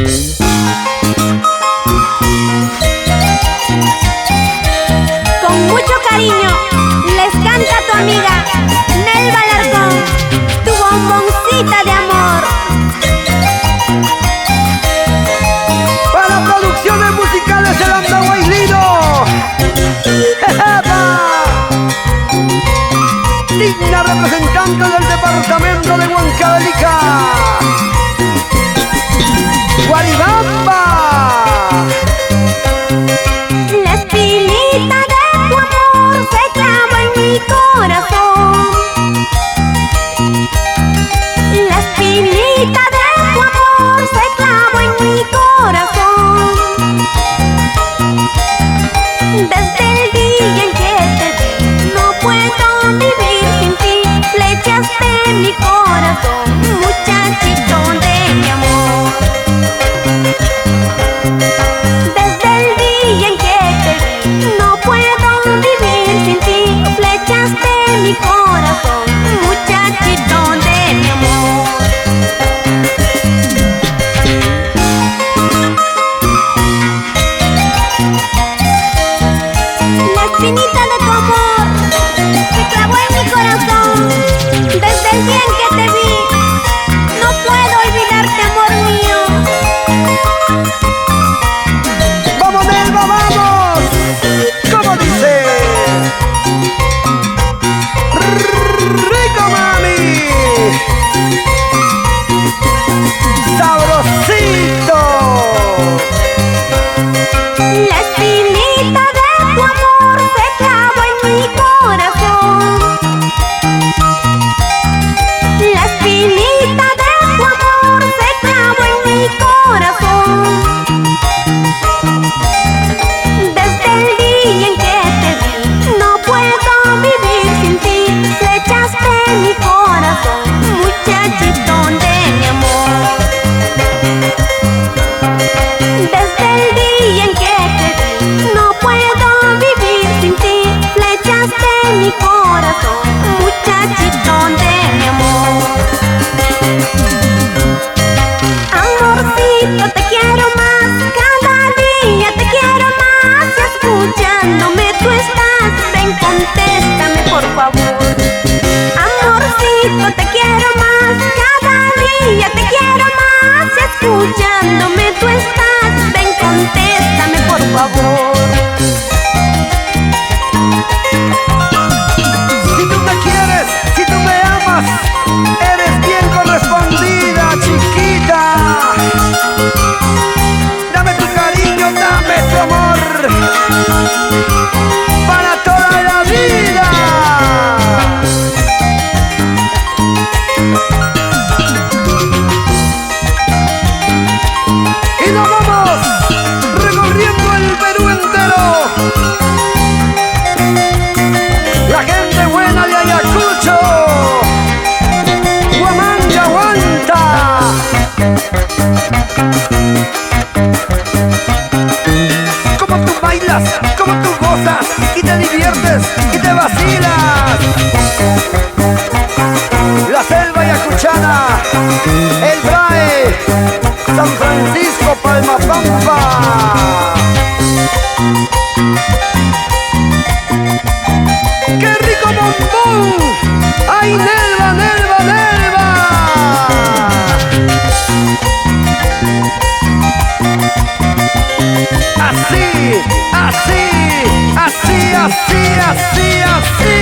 Con mucho cariño les canta tu amiga Nelva Alarcón, tu bomboncita de amor. Para producciones musicales el Andahuaylino. Digna representante del departamento de Huancavelica, Guaribamba. La espinita de tu amor se clavó en mi corazón. La espinita de tu amor se clavó en mi corazón. Desde el día en que te vi, no puedo vivir sin ti. Flechaste mi corazón, muchachito de mi amor. Desde el día en que te vi, no puedo vivir sin ti. Flechaste mi corazón, muchachito de mi amor. La espinita de tu amor se clavó en mi corazón. Desde el día en que te vi, no puedo olvidarte, amor mío. ¡Vamos, Nelva, vamos! ¿Cómo dice? ¡Rico, mami! ¡Sabrosito! La espinita de tu amor se clavó en mi corazón. La espinita de tu amor se clavó en mi corazón. Desde el día en que te vi, no puedo vivir sin ti. Flechaste mi corazón, muchachito de mi amor. Desde el día en que te vi, no puedo vivir sin ti. Flechaste mi corazón, muchachito de mi amor. Amorcito, te quiero más, cada día te quiero más. Y escuchándome tú estás, ven, contéstame por favor. Amorcito, te quiero más, cada día te quiero más. Y escuchándome tú estás, ven, contéstame por favor. Si tú me quieres, si tú me amas, eres bien correspondida, chiquita. Dame tu cariño, dame tu amor, para toda la vida. Y nos vamos recorriendo el Perú entero. La gente buena de Ayacucho, Huamanga aguanta. Como tú bailas, como tú gozas y te diviertes y te vacilas. La selva ayacuchana, el Brae, San Francisco, Palmapampa. ¡Qué rico bombón! ¡Ay, Nelva, Nelva, Nelva! Así, así, así, así, así, así.